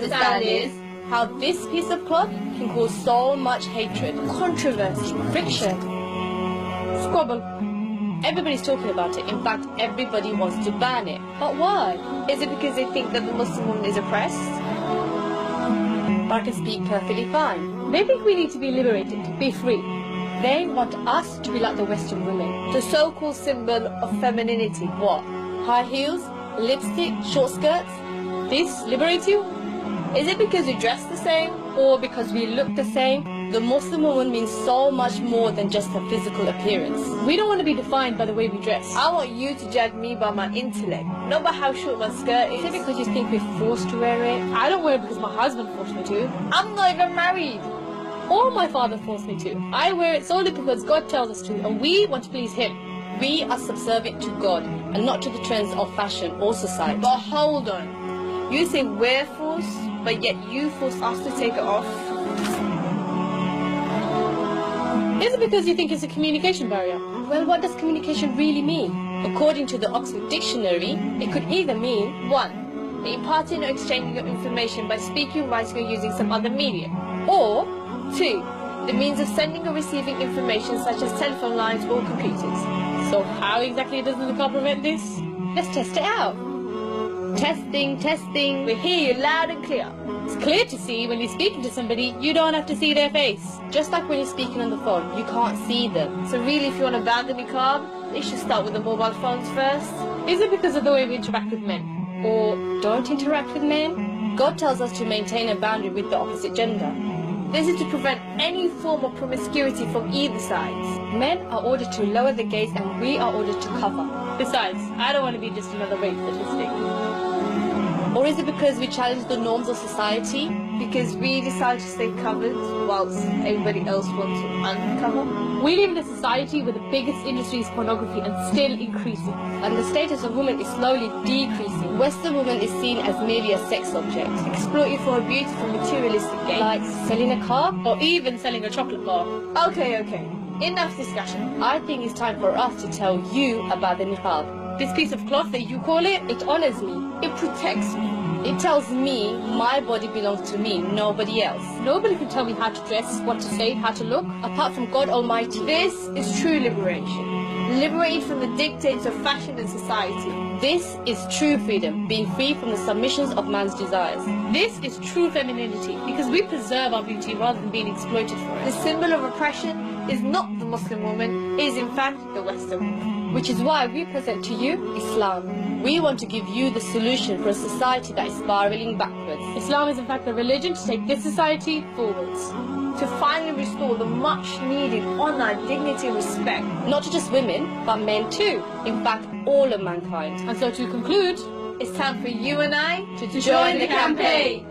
understand is how this piece of cloth can cause so much hatred, controversy, friction, squabble. Everybody's talking about it. In fact, everybody wants to ban it. But why? Is it because they think that the Muslim woman is oppressed? But I can speak perfectly fine. They think we need to be liberated, be free. They want us to be like the Western women. The so-called symbol of femininity, what? High heels, lipstick, short skirts? This liberates you? Is it because we dress the same? Or because we look the same? The Muslim woman means so much more than just her physical appearance. We don't want to be defined by the way we dress. I want you to judge me by my intellect, not by how short my skirt is. Is it because you think we're forced to wear it? I don't wear it because my husband forced me to. I'm not even married. Or my father forced me to. I wear it solely because God tells us to, and we want to please Him. We are subservient to God, and not to the trends of fashion or society. But hold on. You say we're forced, but yet you force us to take it off? Is it because you think it's a communication barrier? Well, what does communication really mean? According to the Oxford Dictionary, it could either mean 1. Imparting or exchanging of information by speaking, writing or using some other medium. Or 2. The means of sending or receiving information such as telephone lines or computers. So how exactly does the car prevent this? Let's test it out. Testing, testing. We hear you loud and clear. It's clear to see when you're speaking to somebody, you don't have to see their face. Just like when you're speaking on the phone, you can't see them. So really, if you want to ban the niqab, they should start with the mobile phones first. Is it because of the way we interact with men? Or don't interact with men? God tells us to maintain a boundary with the opposite gender. This is to prevent any form of promiscuity from either side. Men are ordered to lower the gaze and we are ordered to cover. Besides, I don't want to be just another rape statistic. Or is it because we challenge the norms of society? Because we decide to stay covered whilst everybody else wants to uncover? We live in a society where the biggest industry is pornography and still increasing. And the status of women is slowly decreasing. Western woman is seen as merely a sex object, exploited for her beautiful materialistic gain. Like selling a car or even selling a chocolate bar. Okay. Enough discussion. I think it's time for us to tell you about the niqab. This piece of cloth that you call it honors me. It protects me. It tells me my body belongs to me, nobody else. Nobody can tell me how to dress, what to say, how to look, apart from God Almighty. This is true liberation. Liberated from the dictates of fashion and society. This is true freedom, being free from the submissions of man's desires. This is true femininity, because we preserve our beauty rather than being exploited for it. The symbol of oppression is not the Muslim woman, it is in fact the Western woman. Which is why we present to you Islam. We want to give you the solution for a society that is spiraling backwards. Islam is in fact the religion to take this society forwards. To finally restore the much needed honor, dignity, respect. Not to just women, but men too. In fact, all of mankind. And so to conclude, it's time for you and I to join the campaign.